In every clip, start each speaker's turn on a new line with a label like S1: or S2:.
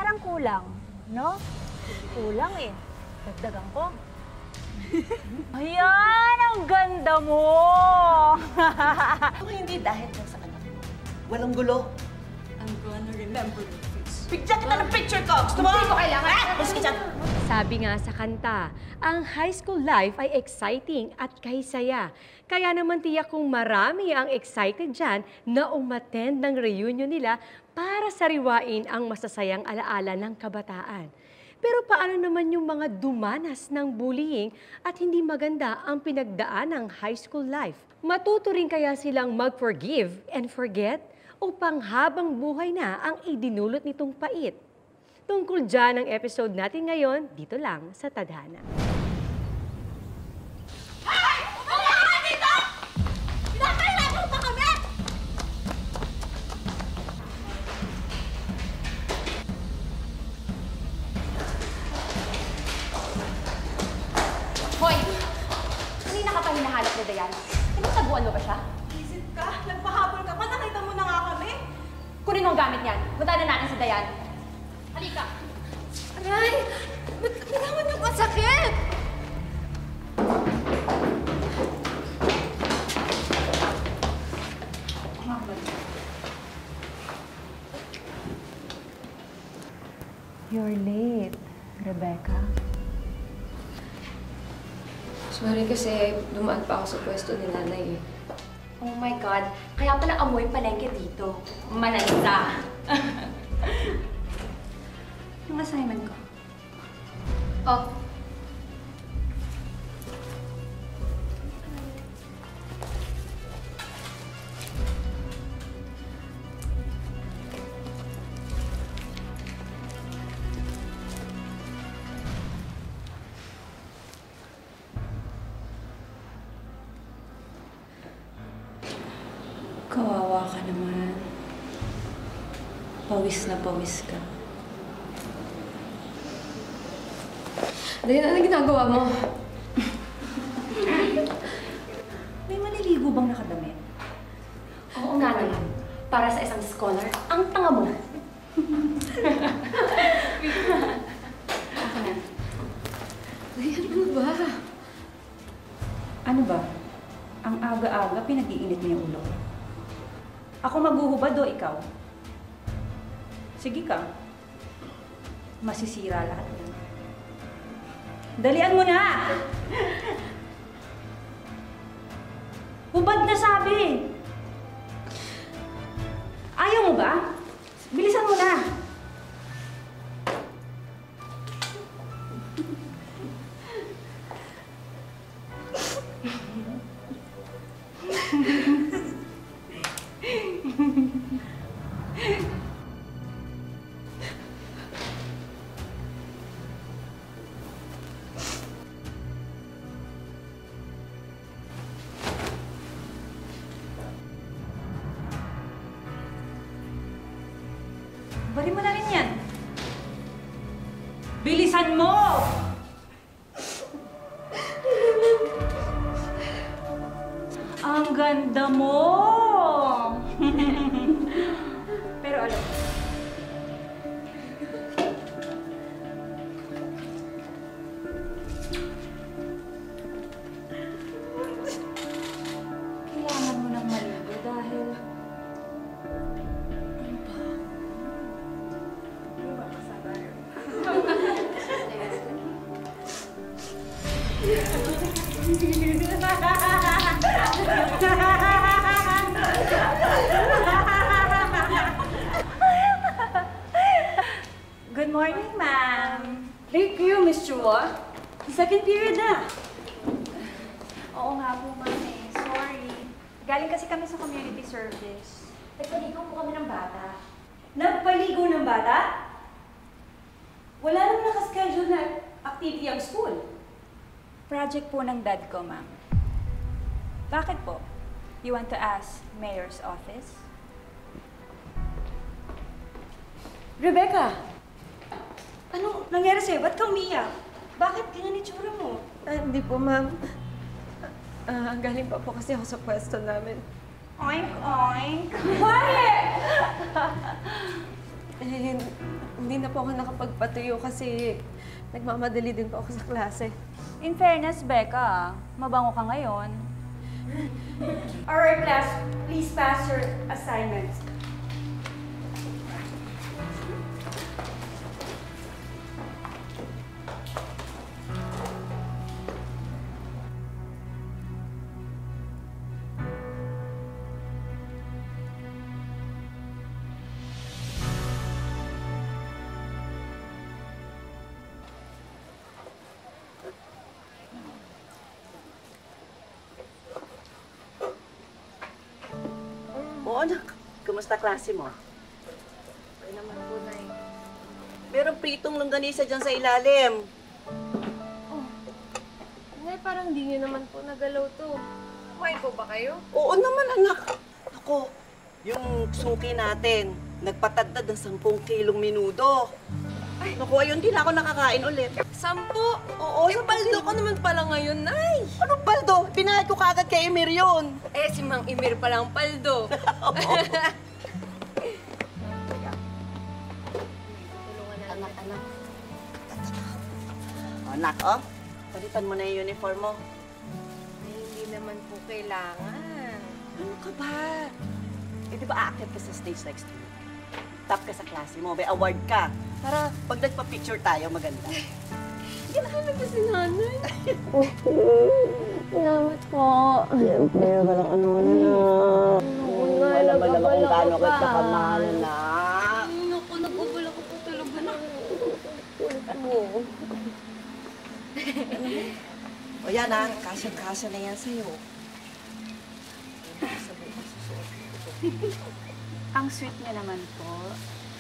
S1: parang kulang, no? Kulang eh. Dagdagan ko. Ayan! Ang ganda mo!
S2: Kung hindi dahil lang sa anak mo, walang gulo.
S3: I'm gonna remember your face.
S2: Bigyan kita ng picture ko! Gusto mo? Hindi ko kailangan! Mas ka dyan!
S4: Sabi nga sa kanta, ang high school life ay exciting at kahisaya. Kaya naman tiyak kong marami ang excited dyan na umattend ng reunion nila para sariwain ang masasayang alaala ng kabataan. Pero paano naman yung mga dumanas ng bullying at hindi maganda ang pinagdaan ng high school life? Matuto rin kaya silang mag-forgive and forget o panghabang buhay na ang idinulot nitong pait? Tungkol dyan ang episode natin ngayon, dito lang sa Tadhana.
S5: Hey! Wala ka dito! Pinapahirapan mo kami!
S6: Hoy! Kanina ka pa hinahanap ni Dayan. Pinagtaguan mo ba siya?
S5: Isip ka? Nagpahabol ka pa? Nakita mo na nga kami?
S6: Kunin mo ang gamit niyan. Punta na natin si Dayan. Halika!
S5: Aray! Ba't naman yung masakit?
S1: You're late, Rebecca.
S7: Sorry kasi dumaan pa ako sa pwesto ni nanay eh.
S6: Oh my God! Kaya pala amoy palengke dito. Malansa! Yung assignment ko. Oh.
S7: Kawawa ka naman. Pawis na pawis ka. Dahil ano ginagawa mo?
S2: May maniligo bang nakadamit?
S6: Oo nga naman. Para sa isang scholar, ang tanga mo. Ako na.
S7: Dahil ano ba?
S2: Ano ba? Ang aga-aga, pinag-iinit mo yung ulo. Ako maghuhubad o ikaw? Sige ka. Masisira lahat yan. Dalian mo na! Hubad na sabi! Ayaw mo ba? Bilisan mo na! Bari mo na rin yan. Bilisan mo! Ang ganda mo! Pero alam mo, kailangan mo nang maligo dahil good morning, ma'am.
S7: Thank you, Miss Chua. Second period na.
S1: Oo nga po, ma'am eh. Sorry. Galing kasi kami sa community service.
S6: Nagpaligaw po kami ng bata.
S2: Nagpaligo ng bata? Wala naman nakaschedule na activity ang school.
S1: Project po ng dad ko, ma'am. Bakit po? You want to ask Mayor's office?
S2: Rebecca! Anong nangyari sa'yo? Ba't ka umiyak? Bakit ganyan itsura mo?
S7: Hindi po, ma'am. Galing pa po kasi ako sa pwesto namin.
S1: Oink, oink.
S2: Quiet!
S7: Eh, hindi na po ako nakapagpatuyo kasi nagmamadali din po ako sa klase.
S1: In fairness, Becca, mabango ka ngayon.
S2: Alright, class. Please pass your assignments.
S8: Oo, anak. Kumusta klase mo?
S7: Okay naman po, Nay.
S8: Merong pritong longganisa dyan sa ilalim.
S7: Nay, parang di niyo naman po nagalaw to. Kumain po ba kayo?
S8: Oo naman, anak. Ako, yung suki natin, nagpatadad ng 10 kilong minudo. Ay, naku, ayun, di na ako nakakain ulit.
S7: 10?
S8: Oo,
S7: Eh, baldo ka naman pala ngayon, Nay.
S8: Ano paldo? Pinahid ko kagad kay Emir yun.
S7: Eh, si Mang Emir palang paldo.
S8: Anak, anak. Anak, oh. Palitan mo na yung uniform mo.
S7: Ay, hindi naman po kailangan.
S8: Ano ka ba? Eh, di ba aakyat ka sa stage next week? Top ka sa klase mo, may award ka. Para pag nagpa-picture tayo, maganda.
S7: Hindi na kami pa si Nanay.
S5: Salamat po.
S8: Siyempre, walang ano na. Wala ba naman kung gaano kita kamahal na.
S7: Naku, nag-ubala ko po talaga na. Ulit mo.
S8: O yan ha, kasya-kasya na yan sa'yo.
S1: Ang sweet niya naman po.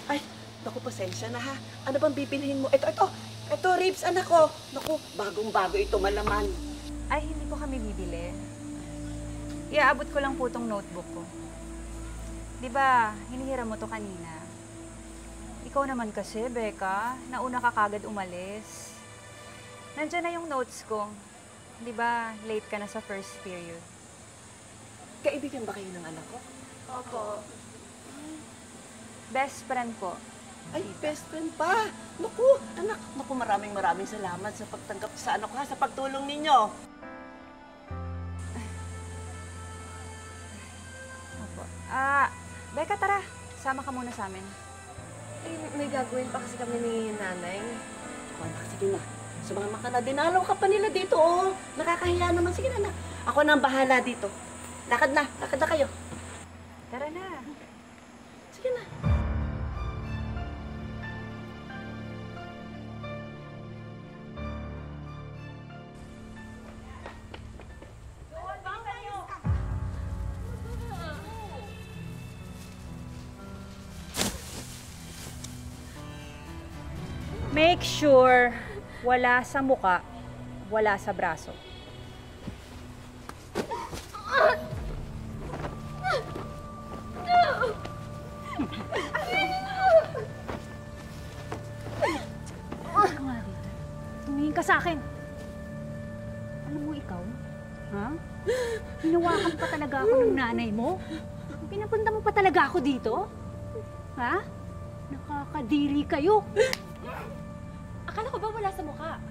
S8: Ay, naku, pasensya na ha. Ano bang bibilhin mo? Ito, ribs, anak ko. Naku, bagong-bago ito, malaman.
S1: Ay, hindi po kami bibili. Iaabot ko lang po tong notebook ko. Di ba, hinihiram mo to kanina. Ikaw naman kasi, Becca, nauna ka kagad umalis. Nandiyan na yung notes ko. Di ba, late ka na sa first period.
S8: Kaibigan ba kayo ng anak ko?
S1: Opo. Best friend po.
S8: Ay, best friend pa. Naku, anak. Naku, maraming salamat sa pagtanggap sa anak ko ha, sa pagtulong ninyo.
S1: Opo. Becca, tara. Sama ka muna sa amin.
S7: Eh, may gagawin pa kasi kami ni Nanay.
S8: Ako, anak, sige na. Sumama ka na. Dinalaw ka pa nila dito, oh. Nakakahiya naman. Sige na, anak. Ako na ang bahala dito. Lakad na kayo.
S1: Tara na.
S8: Sige na.
S1: Make sure wala sa muka, wala sa braso. Tumingin ka sa akin. Alam mo ikaw, ha? Hinawakan pa talaga ako ng nanay mo? Pinapunta mo pa talaga ako dito? Ha? Nakakadiri kayo.
S6: Akala ko ba wala sa mukha?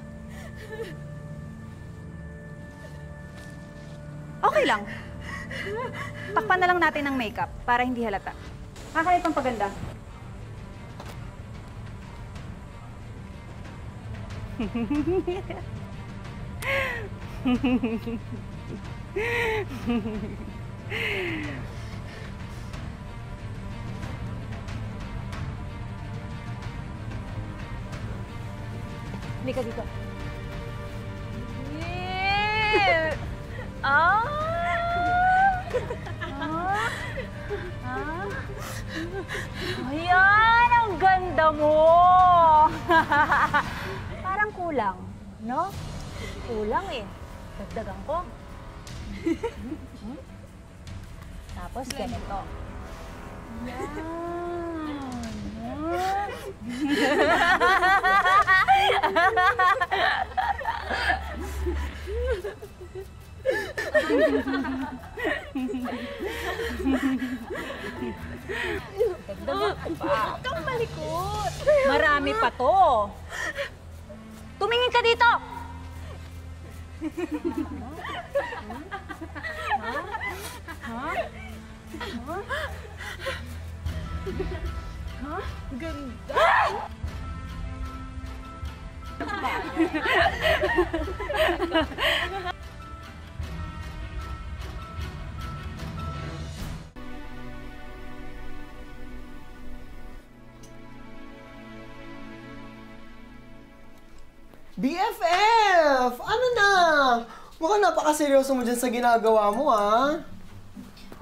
S1: Okay lang. Takpan na lang natin ng makeup para hindi halata. Kakalit pang paganda. Hindi ka dito. Yeah! Ah! Ayan, ang ganda mo! Parang kulang, no? Kulang eh. Dagdagan ko. Tapos ganito. Yan. Dagdagan ko pa.
S7: Kang malikot.
S1: Marami pa to. Tumingin ka dito! Ganda!
S9: BFF! Ano na? Mukhang napakaseryoso mo dyan sa ginagawa mo, ah.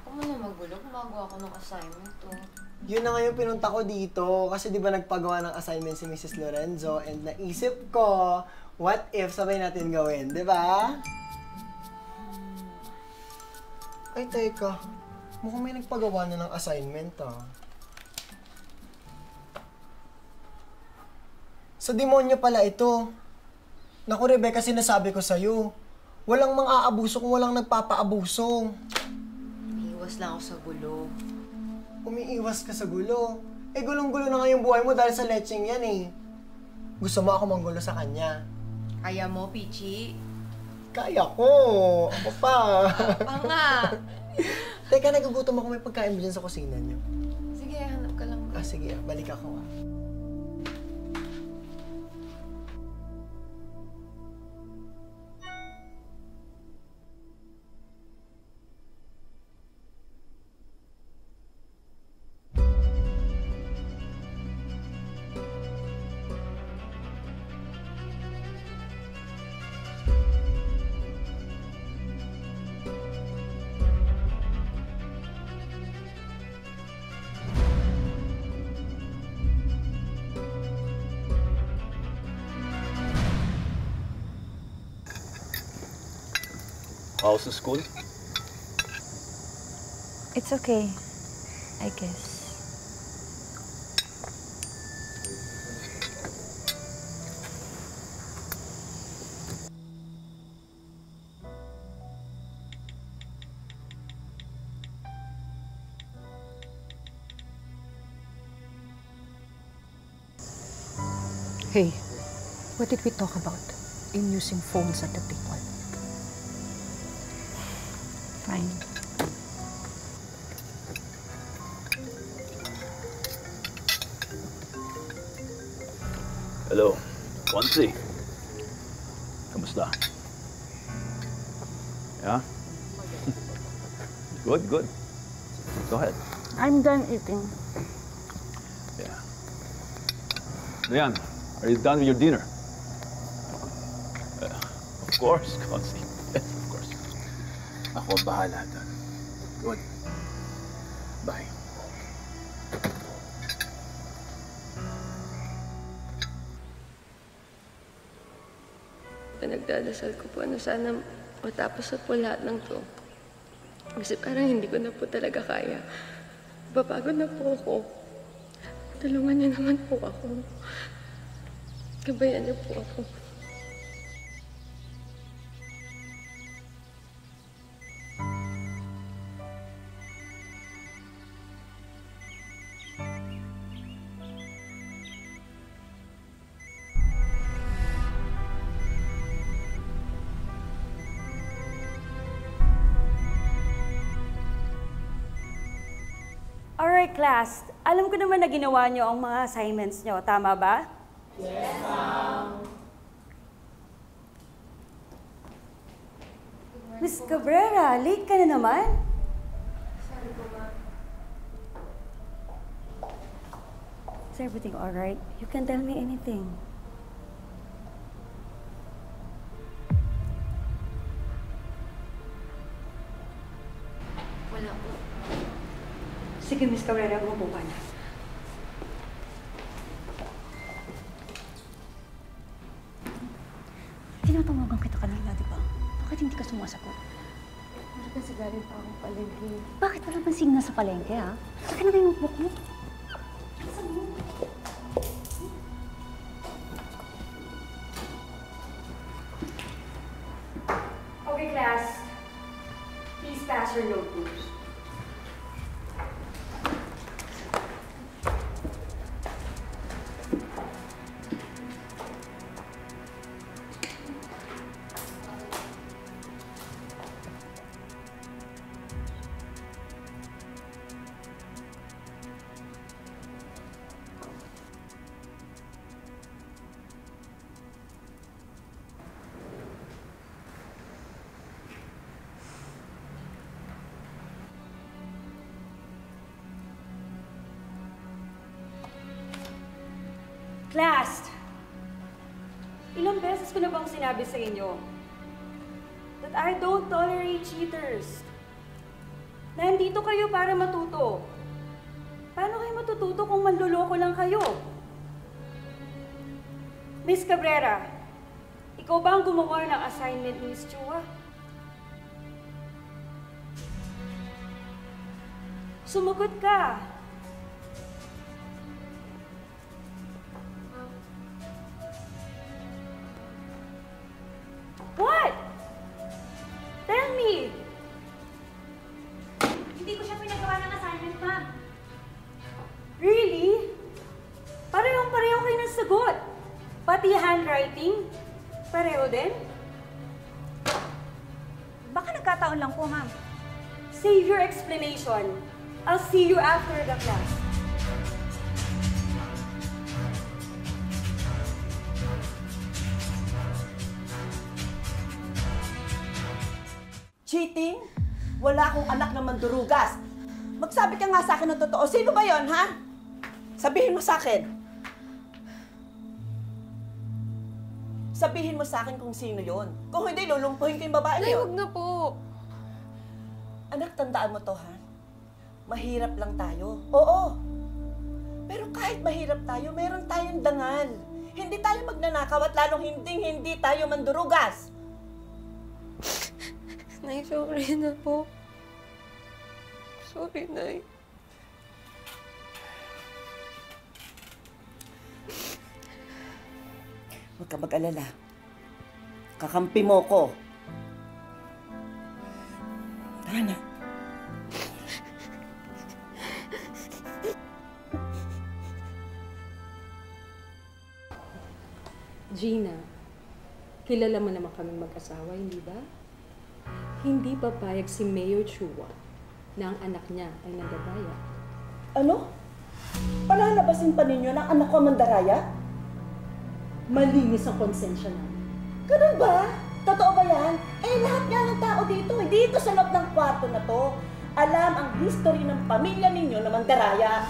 S7: Huwag mo na magulo. Gumagawa ko ng assignment, oh.
S9: Yun na nga yung pinunta ko dito. Kasi di ba nagpagawa ng assignment si Mrs. Lorenzo and naisip ko, what if sabay natin gawin, di ba? Ay, teka. Mukhang may nagpagawa na ng assignment, ah. Sa demonyo pala ito. Naku, Rebecca, sinasabi ko sa'yo. Walang mang-aabuso kung walang nagpapaabuso.
S7: Iwas lang ako sa gulo.
S9: Umiiwas ka sa gulo. Eh, gulong-gulo na nga yung buhay mo dahil sa lecheng yan eh. Gusto mo ako manggulo sa kanya?
S7: Kaya mo, Pichi?
S9: Kaya ko. Ako pa.
S7: Pa nga.
S9: Teka, nagugutom ako. May pagkain mo dyan sa kusina niyo.
S7: Sige, hanap ka lang.
S9: Ah, sige. Balik ako, ah.
S10: How's the school?
S1: It's okay, I guess.
S11: Hey, what did we talk about in using phones at the people?
S1: Fine.
S10: Hello, Quancy. Kamusta? Yeah? Good, good. Go ahead.
S1: I'm done eating.
S10: Yeah. Leon, are you done with your dinner? Of course, Quancy. Yes, of course. Ako bahala doon. Good. Bye.
S7: Nagdadasal ko po na sana matapos na po lahat ng to. Kasi parang hindi ko na po talaga kaya. Papagod na po ako. Tulungan niyo naman po ako. Gabayan niyo po ako.
S2: Alright, class. Alam ko naman na ginawa niyo ang mga assignments niyo. Tama ba? Yes, ma'am. Miss Cabrera, late ka na naman?
S7: Sorry po, ma'am.
S2: Is everything alright? You can tell me anything.
S7: Wala po.
S2: Sige, Miss Cabrera, umupo ka na. Tinatawagan kita kanina, di ba? Bakit hindi ka sumasagot?
S7: Kasi galing pa akong palengke.
S2: Bakit wala bang signal sa palengke, ha? Saka na yung notebook mo? Okay, class. Please pass your notebooks. Class! Ilang beses ko na bang sinabi sa inyo that I don't tolerate cheaters? Nandito kayo para matuto. Paano kayo matututo kung manloloko lang kayo? Miss Cabrera, ikaw ba ang gumawa ng assignment ni Miss Chua? Sumagot ka. What? Tell me.
S5: Hindi ko siya pinagawa ng assignment, ma'am.
S2: Really? Parehong-pareho kayo ng sagot. Pati handwriting, pareho din?
S1: Baka nagkataon lang po, ma'am.
S2: Save your explanation. I'll see you after the class.
S8: Cheating? Wala akong anak na mandurugas. Magsabi ka nga sa akin ng totoo. Sino ba yon, ha? Sabihin mo sa akin. Sabihin mo sa akin kung sino yon. Kung hindi, lulumpuhin ko yung babae
S7: Nay,
S8: yun.
S7: huwag na po.
S8: Anak, tandaan mo to, ha? Mahirap lang tayo. Oo. Pero kahit mahirap tayo, meron tayong dangal. Hindi tayo magnanakaw at lalong hindi tayo mandurugas.
S7: Nay, sorry na po. Sorry, Nay.
S8: Huwag ka mag-alala. Kakampi mo ko. Tara na.
S11: Gina, kilala mo naman kaming mag-asawa, hindi ba? Hindi papayag si Mayor Chua na ang anak niya ay nandadaya.
S8: Ano? Palalabasin pa ninyo na anak ko mandaraya?
S11: Malinis ang konsensya namin.
S8: Ganun ba? Totoo ba yan? Eh, lahat nga ng tao dito, dito sa loob ng kwarto na to, alam ang history ng pamilya ninyo na mandaraya.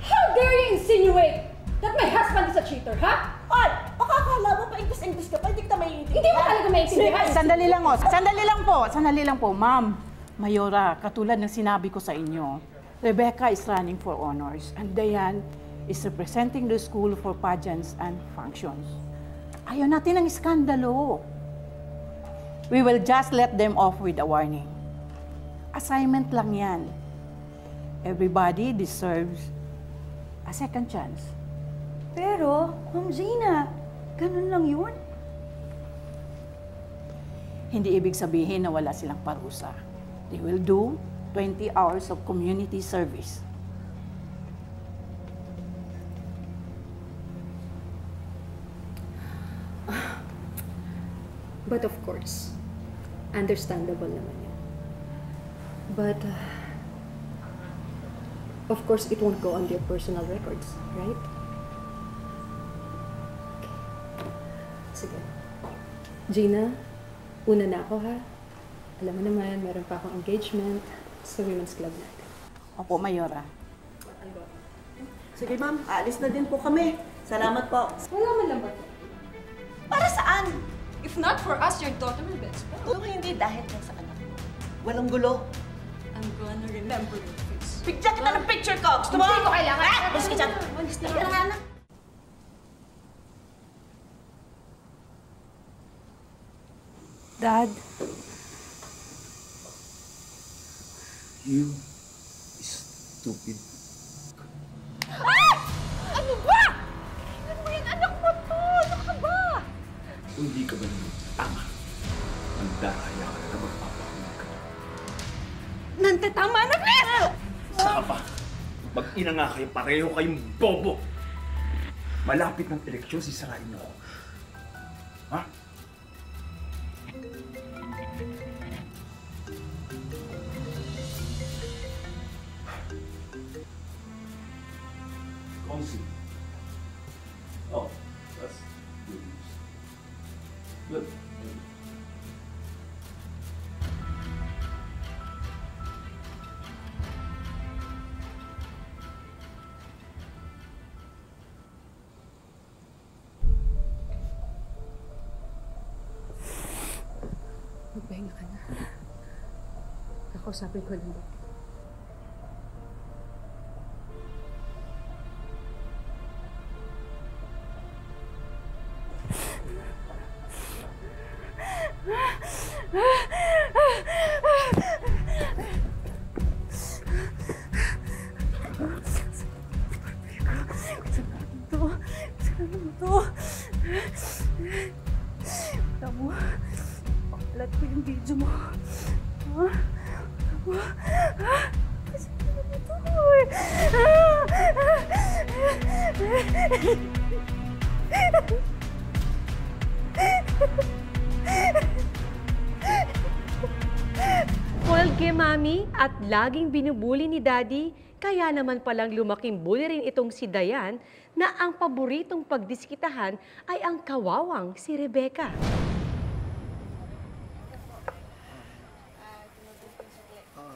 S11: How dare you insinuate that my husband is a cheater, ha?
S8: Ay! Pakakala mo pa English ka pa, hindi kita maiintindihan.
S11: Hindi mo talaga maintindihan.
S12: Sandali lang, oh. Sandali lang po, ma'am. Mayora, katulad ng sinabi ko sa inyo, Rebecca is running for honors and Diane is representing the school for pageants and functions. Ayaw natin ng iskandalo. We will just let them off with a warning. Assignment lang yan. Everybody deserves a second chance.
S2: Pero, Ma'am Gina, ganun lang yun?
S12: Hindi ibig sabihin na wala silang parusa. They will do 20 hours of community service.
S11: But of course, understandable naman yun. But, of course, it won't go on their personal records, right? Sige. Gina, una na ako ha. Alam mo naman, meron pa akong engagement sa Women's Club natin.
S12: Opo, Mayora.
S8: Sige ma'am, aalis na din po kami. Salamat po.
S11: Wala man lang ba?
S8: Para saan?
S3: If not for us, your daughter will be expelled.
S8: Kung hindi dahil lang sa anak mo. Walang gulo.
S3: I'm gonna remember your face.
S8: Bigyan kita ng picture ko! Gusto mo?
S3: Hindi ko kailangan.
S8: Gusto ka dyan. Halika na, anak.
S12: Dad,
S10: You stupid.
S5: Ano ba? Tingnan mo yan, anak mo to! Ano ka ba?
S10: Hindi ka ba naman tama? Ang daraya ka na magpapahulog ka.
S5: Nantatama na, please!
S10: Saka pa, mag-ina nga kayo, pareho kayong bobo. Malapit ng eleksyon, sisirain mo ako. Ha? Kongsi. Oh, that's good news. Good.
S11: Kakausapin ko lang ba?
S2: Pakulat ko yung video mo.
S4: Spoiled kay Mami at laging binubuli ni Daddy, kaya naman palang lumaking bully rin itong si Dayan na ang paboritong pagdiskitahan ay ang kawawang si Rebecca.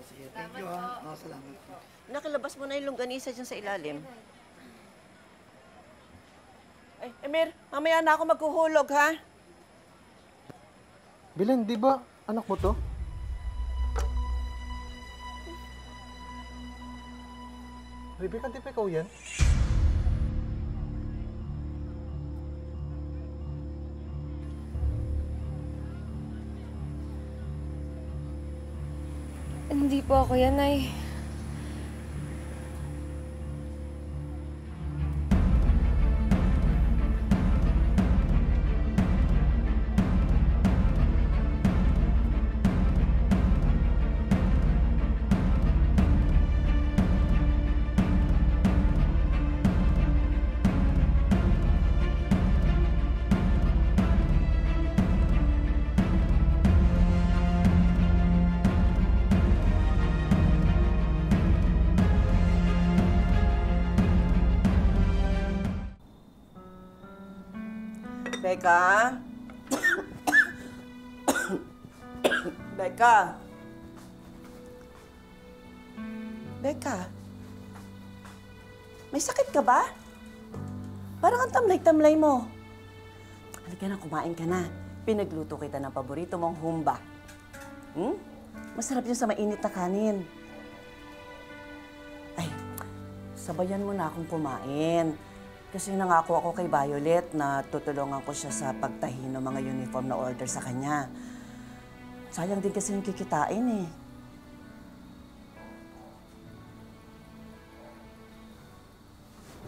S9: Sige, thank you ha. Salamat.
S8: Nakilabas mo na yung longganisa dyan sa ilalim. Ay, Emir, mamaya na ako maghuhulog, ha?
S13: Belen, di ba anak mo to? Rebecca, di ba ikaw yan?
S7: Hindi po ako yan, Nay.
S8: Becca? Becca? Becca? May sakit ka ba? Parang ang tamlay-tamlay mo. Halika na, kumain ka na. Pinagluto kita ng paborito mong humba. Masarap yun sa mainit na kanin. Ay, sabayan mo na akong kumain. Kasi nangako ako kay Violet na tutulungan ko siya sa pagtahi ng mga uniform na order sa kanya. Sayang din kasi yung kikitain eh.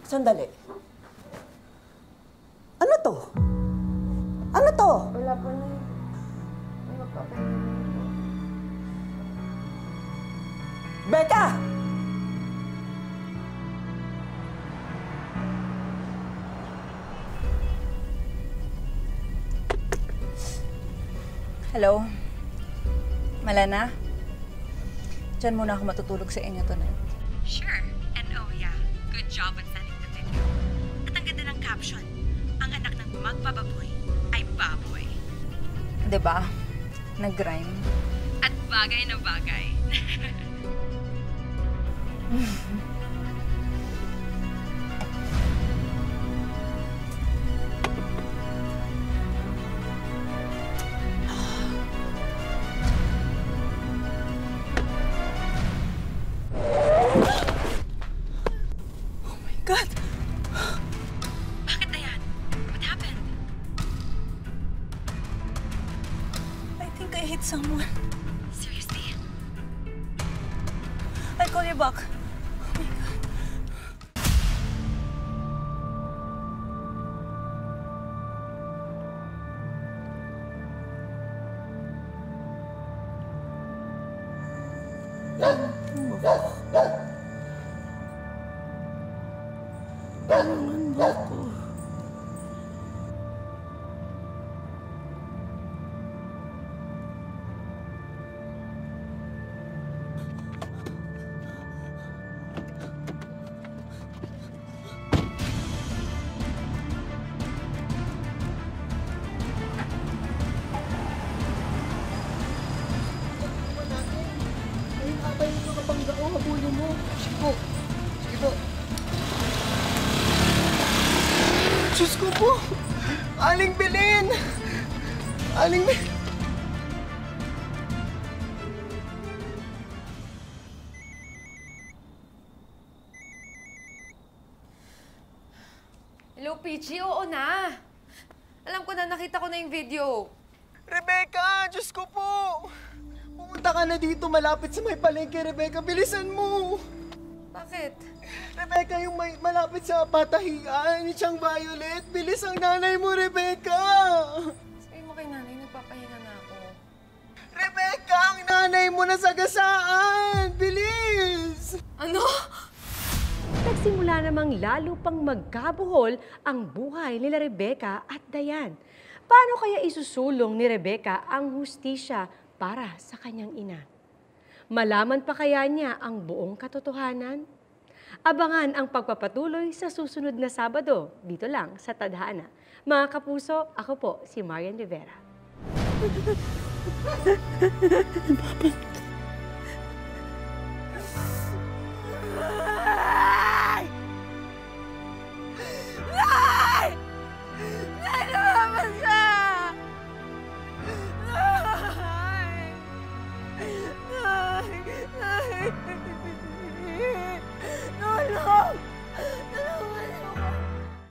S8: Sandali. Ano to? Ano to?
S7: Wala po na.
S8: Becca!
S1: Hello? Malena? Diyan muna ako matutulog sa inyo tonight.
S4: Sure. And oh yeah, good job on sending the video. At ang ganda ng caption, ang anak ng magbababoy ay baboy.
S1: Diba? Nag-rhyme.
S4: At bagay na bagay.
S8: God!
S4: Bakit, Dayan? What happened?
S8: I think I hit someone.
S4: Seriously?
S8: I'll call you back. Tulungan mo ako.
S9: Ayun ata yung mga bangga ko, habulin mo. Sige po. Sige po. Diyos ko po! Aling Belen! Aling Belen!
S14: Peachy, oo na. Alam ko na, nakita ko na yung video.
S9: Rebecca, Diyos ko po! Pumunta ka na dito malapit sa may palengke, Rebecca. Bilisan mo!
S14: Bakit?
S9: Rebecca, yung may malapit sa patahian, ni Chang Violet. Bilis ang nanay mo, Rebecca!
S14: Sabi mo kay nanay, nagpapahinga na ako.
S9: Rebecca, ang nanay mo nasagasaan! Bilis!
S14: Ano?
S4: Nagsimula namang lalo pang magkabuhol ang buhay nila Rebecca at Dayan. Paano kaya isusulong ni Rebecca ang hustisya para sa kanyang ina? Malaman pa kaya niya ang buong katotohanan? Abangan ang pagpapatuloy sa susunod na Sabado, dito lang sa Tadhana. Mga kapuso, ako po si Marian Rivera.
S9: Papa.